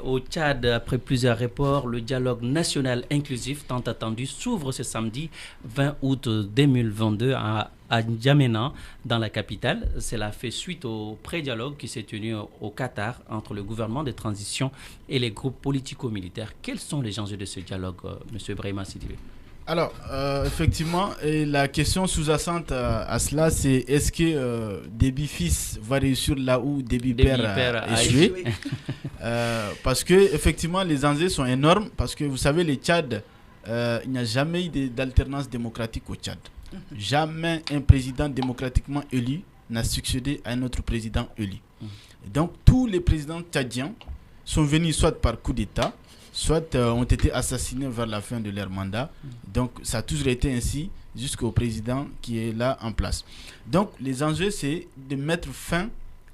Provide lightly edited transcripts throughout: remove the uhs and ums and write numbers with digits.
Au Tchad, après plusieurs reports, le dialogue national inclusif tant attendu s'ouvre ce samedi 20 août 2022 à N'Djamena, dans la capitale. Cela fait suite au pré-dialogue qui s'est tenu au Qatar entre le gouvernement de transition et les groupes politico-militaires. Quels sont les enjeux de ce dialogue, M. Brahima Sidibé? Alors, effectivement, et la question sous-jacente à cela, c'est est-ce que Déby fils va réussir là où Déby père a échoué? Parce que effectivement, les enjeux sont énormes. Parce que vous savez, le Tchad, il n'y a jamais eu d'alternance démocratique au Tchad. Jamais un président démocratiquement élu n'a succédé à un autre président élu. Donc, tous les présidents tchadiens sont venus soit par coup d'État, soit ont été assassinés vers la fin de leur mandat. Donc ça a toujours été ainsi jusqu'au président qui est là en place. Donc les enjeux, c'est de mettre fin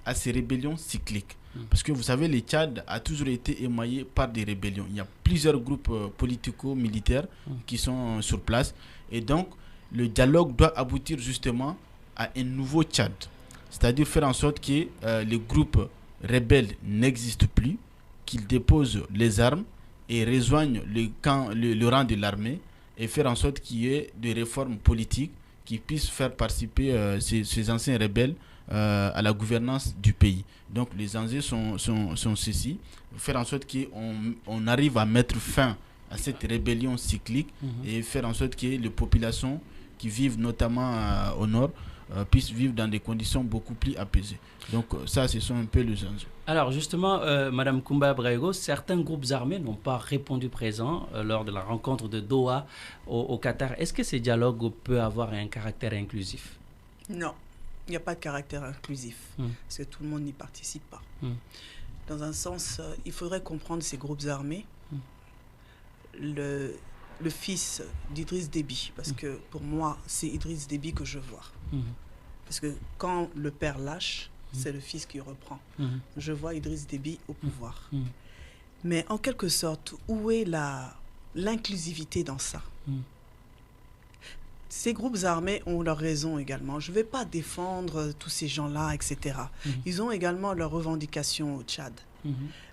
à ces rébellions cycliques. Parce que vous savez, le Tchad a toujours été émaillé par des rébellions. Il y a plusieurs groupes politico-militaires qui sont sur place. Et donc le dialogue doit aboutir justement à un nouveau Tchad. C'est-à-dire faire en sorte que les groupes rebelles n'existent plus, qu'ils déposent les armes et rejoignent le rang de l'armée et faire en sorte qu'il y ait des réformes politiques qui puissent faire participer ces anciens rebelles à la gouvernance du pays. Donc les enjeux sont ceux-ci, faire en sorte qu'on arrive à mettre fin à cette rébellion cyclique et faire en sorte que les populations qui vivent notamment au nord puissent vivre dans des conditions beaucoup plus apaisées. Donc ça, ce sont un peu les enjeux. Alors justement, Mme Koumba Braego, certains groupes armés n'ont pas répondu présent lors de la rencontre de Doha au Qatar. Est-ce que ce dialogue peut avoir un caractère inclusif? Non, il n'y a pas de caractère inclusif, parce que tout le monde n'y participe pas. Dans un sens, il faudrait comprendre ces groupes armés. Le fils d'Idriss Déby, parce que pour moi, c'est Idriss Déby que je vois. Parce que quand le père lâche, c'est le fils qui reprend. Je vois Idriss Déby au pouvoir. Mais en quelque sorte, où est l'inclusivité dans ça? Ces groupes armés ont leur raison également. Je ne vais pas défendre tous ces gens-là, etc. Ils ont également leurs revendications au Tchad.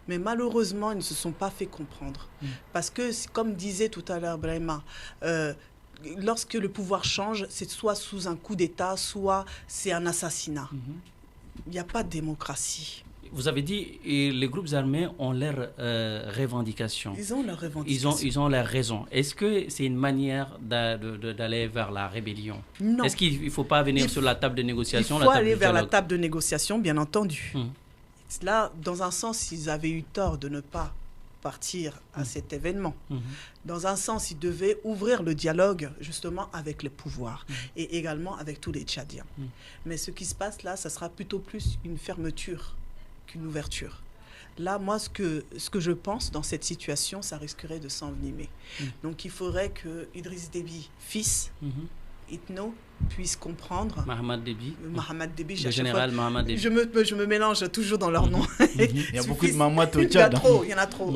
Mais malheureusement, ils ne se sont pas fait comprendre. Parce que, comme disait tout à l'heure Brahima, lorsque le pouvoir change, c'est soit sous un coup d'État, soit c'est un assassinat. Il n'y a pas de démocratie. Vous avez dit que les groupes armés ont leurs revendications. Ils ont leurs revendications. Ils ont leurs raisons. Est-ce que c'est une manière d'aller vers la rébellion? Non. Est-ce qu'il ne faut pas venir sur la table de négociation? Il faut aller vers la table de négociation, bien entendu. Là, dans un sens, ils avaient eu tort de ne pas partir à cet événement. Dans un sens, ils devaient ouvrir le dialogue justement avec le pouvoir et également avec tous les Tchadiens. Mais ce qui se passe là, ça sera plutôt plus une fermeture qu'une ouverture. Là, moi, ce que je pense dans cette situation, ça risquerait de s'envenimer. Donc, il faudrait que Idriss Déby, fils, Itno, puisse comprendre. Mahamat Déby. Le général Mahamat Déby. Je me mélange toujours dans leur nom. Il y a beaucoup de Mahamat au Tchad. Il y en a trop.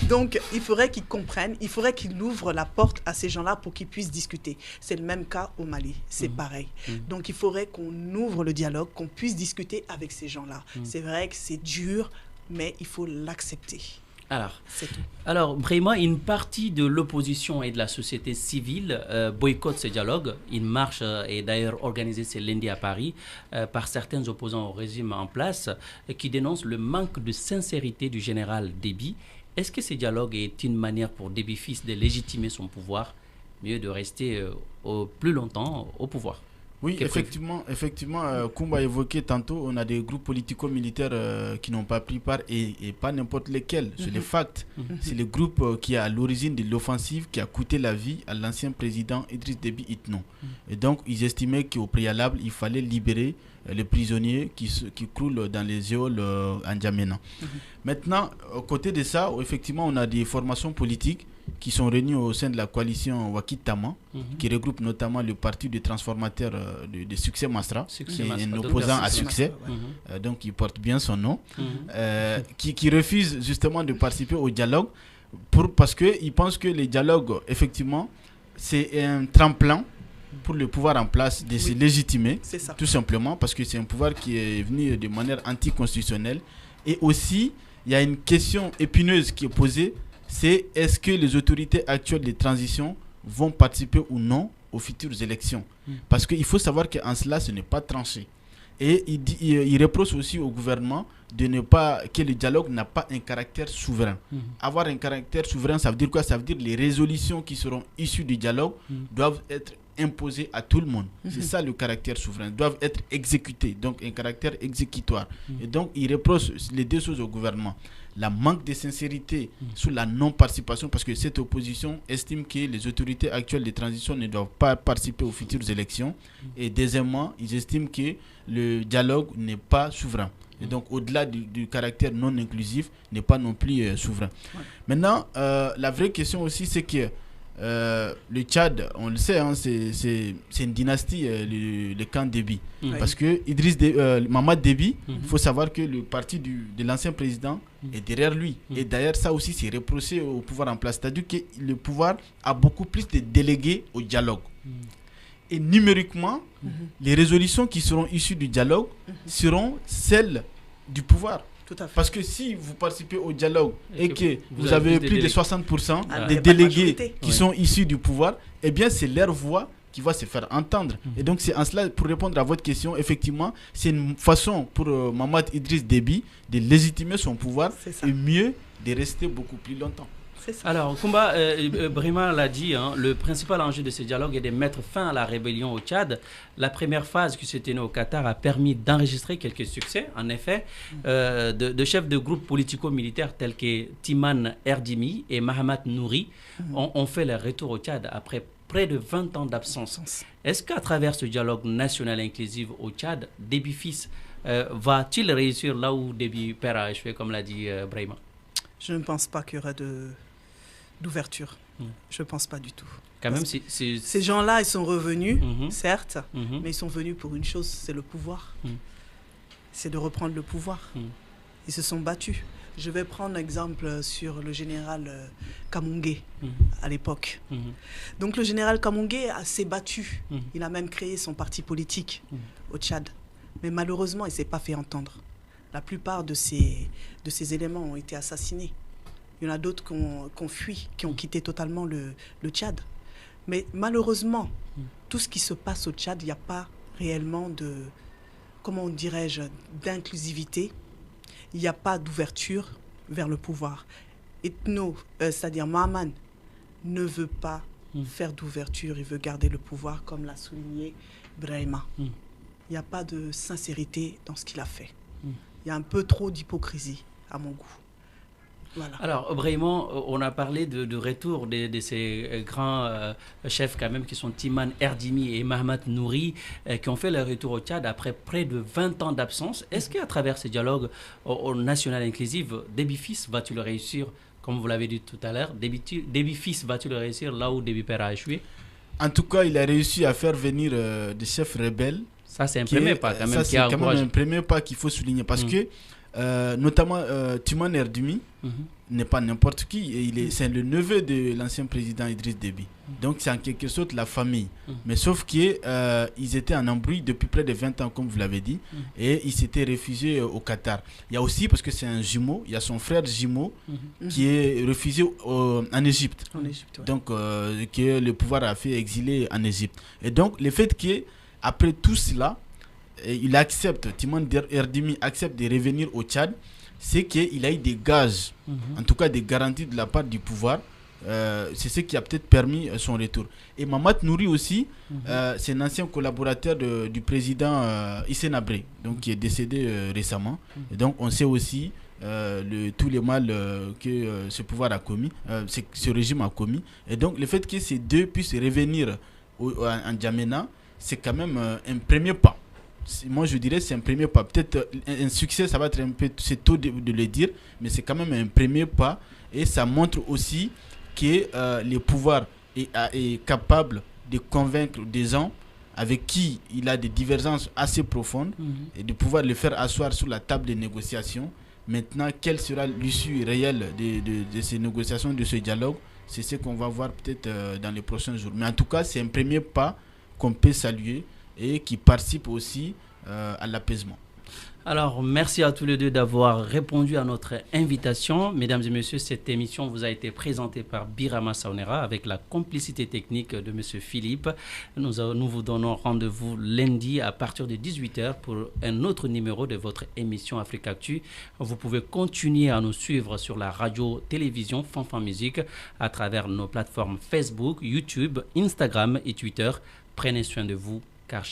Donc, il faudrait qu'ils comprennent, il faudrait qu'ils ouvrent la porte à ces gens-là pour qu'ils puissent discuter. C'est le même cas au Mali, c'est pareil. Donc, il faudrait qu'on ouvre le dialogue, qu'on puisse discuter avec ces gens-là. C'est vrai que c'est dur, mais il faut l'accepter. Alors, vraiment, une partie de l'opposition et de la société civile boycotte ce dialogue. Une marche est d'ailleurs organisée ce lundi à Paris par certains opposants au régime en place qui dénoncent le manque de sincérité du général Déby. Est-ce que ce dialogue est une manière pour Déby fils de légitimer son pouvoir, mieux de rester plus longtemps au pouvoir? Oui, effectivement, Koumba a évoqué tantôt, on a des groupes politico-militaires qui n'ont pas pris part et pas n'importe lesquels. C'est le fact. C'est le groupe qui est à l'origine de l'offensive qui a coûté la vie à l'ancien président Idriss Déby Itno. Et donc, ils estimaient qu'au préalable, il fallait libérer les prisonniers qui croulent dans les geôles en N'Djamena. Maintenant, aux côté de ça, effectivement, on a des formations politiques qui sont réunis au sein de la coalition Wakitama, qui regroupe notamment le parti des transformateurs de Succès Masra, qui est un opposant à Succès, donc il porte bien son nom, qui refuse justement de participer au dialogue parce qu'ils pensent que le dialogue, effectivement, c'est un tremplin pour le pouvoir en place de se légitimer, tout simplement, parce que c'est un pouvoir qui est venu de manière anticonstitutionnelle et aussi il y a une question épineuse qui est posée, c'est est-ce que les autorités actuelles de transition vont participer ou non aux futures élections. Parce qu'il faut savoir qu'en cela, ce n'est pas tranché. Et il reproche aussi au gouvernement que le dialogue n'a pas un caractère souverain. Avoir un caractère souverain, ça veut dire quoi? Ça veut dire que les résolutions qui seront issues du dialogue doivent être imposées à tout le monde. C'est ça le caractère souverain. Doivent être exécutées, donc un caractère exécutoire. Et donc il reproche les deux choses au gouvernement. La manque de sincérité sur la non-participation, parce que cette opposition estime que les autorités actuelles de transition ne doivent pas participer aux futures élections. Et deuxièmement, ils estiment que le dialogue n'est pas souverain. Et donc, au-delà du caractère non inclusif, n'est pas non plus souverain. Maintenant, la vraie question aussi, c'est que le Tchad, on le sait, hein, c'est une dynastie, le camp Déby. Parce que Mamad Déby, il faut savoir que le parti de l'ancien président est derrière lui. Et d'ailleurs, ça aussi, c'est reproché au pouvoir en place. C'est-à-dire que le pouvoir a beaucoup plus de délégués au dialogue. Et numériquement, les résolutions qui seront issues du dialogue seront celles du pouvoir. Parce que si vous participez au dialogue et que vous avez plus de 60% des délégués qui sont issus du pouvoir, eh bien c'est leur voix qui va se faire entendre. Et donc c'est en cela, pour répondre à votre question, effectivement, c'est une façon pour Mamad Idriss Déby de légitimer son pouvoir et mieux de rester beaucoup plus longtemps. Alors, Koumba, Brima l'a dit, hein, le principal enjeu de ce dialogue est de mettre fin à la rébellion au Tchad. La première phase qui s'est tenue au Qatar a permis d'enregistrer quelques succès. En effet, de chefs de groupes politico-militaires tels que Timan Erdimi et Mahamat Nouri ont fait leur retour au Tchad après près de 20 ans d'absence. Est-ce qu'à travers ce dialogue national inclusif au Tchad, Déby fils va-t-il réussir là où Déby père a échoué, comme l'a dit Brima? Je ne pense pas qu'il y aura d'ouverture. Je ne pense pas du tout. Quand même, ces gens-là, ils sont revenus, certes, mais ils sont venus pour une chose, c'est le pouvoir. C'est de reprendre le pouvoir. Ils se sont battus. Je vais prendre l'exemple sur le général Kamungé à l'époque. Donc le général Kamungé s'est battu. Il a même créé son parti politique au Tchad. Mais malheureusement, il ne s'est pas fait entendre. La plupart de ces éléments ont été assassinés. Il y en a d'autres qui ont fui, qui ont quitté totalement le Tchad. Mais malheureusement, tout ce qui se passe au Tchad, il n'y a pas réellement de, comment dirais-je, d'inclusivité. Il n'y a pas d'ouverture vers le pouvoir. C'est-à-dire Mahaman, ne veut pas faire d'ouverture, il veut garder le pouvoir, comme l'a souligné Brahima. Il n'y a pas de sincérité dans ce qu'il a fait. Il y a un peu trop d'hypocrisie, à mon goût. Voilà. Alors, vraiment, on a parlé de retour de ces grands chefs quand même qui sont Timan Erdimi et Mahamat Nouri qui ont fait leur retour au Tchad après près de 20 ans d'absence. Est-ce qu'à travers ce dialogue au national inclusif, Déby fils va-t-il réussir, comme vous l'avez dit tout à l'heure, Déby fils va-t-il réussir là où Déby père a échoué? En tout cas, il a réussi à faire venir des chefs rebelles. Ça, c'est un premier pas quand même. Ça, c'est quand même un premier pas qu'il faut souligner parce que notamment Timan Erdimi n'est pas n'importe qui, c'est le neveu de l'ancien président Idriss Déby. Donc c'est en quelque sorte la famille. Mais sauf qu'ils étaient en embrouille depuis près de 20 ans, comme vous l'avez dit, et ils s'étaient réfugiés au Qatar. Il y a aussi, parce que c'est un jumeau, il y a son frère jumeau qui est réfugié en Égypte. Donc que le pouvoir a fait exiler en Égypte. Et donc le fait qu'après tout cela, il accepte, Timan Erdimi accepte de revenir au Tchad, c'est qu'il a eu des gages, en tout cas des garanties de la part du pouvoir. C'est ce qui a peut-être permis son retour. Et Mahamat Nouri aussi, c'est un ancien collaborateur du président Hissène Habré, donc qui est décédé récemment. Et donc on sait aussi tous les mal que ce pouvoir a commis, ce régime a commis. Et donc le fait que ces deux puissent revenir en Djamena, c'est quand même un premier pas. Moi je dirais c'est un premier pas. Peut-être un succès, ça va être un peu, c'est tôt de le dire, mais c'est quand même un premier pas. Et ça montre aussi que le pouvoir est capable de convaincre des gens avec qui il a des divergences assez profondes et de pouvoir les faire asseoir sur la table de négociation. Maintenant, quelle sera l'issue réelle de ces négociations, de ce dialogue? C'est ce qu'on va voir peut-être dans les prochains jours. Mais en tout cas, c'est un premier pas qu'on peut saluer et qui participe aussi à l'apaisement. Alors, merci à tous les deux d'avoir répondu à notre invitation. Mesdames et messieurs, cette émission vous a été présentée par Birama Saunera avec la complicité technique de M. Philippe. Nous vous donnons rendez-vous lundi à partir de 18h pour un autre numéro de votre émission Afrique Actu. Vous pouvez continuer à nous suivre sur la radio-télévision Fanfan Musique à travers nos plateformes Facebook, YouTube, Instagram et Twitter. Prenez soin de vous, car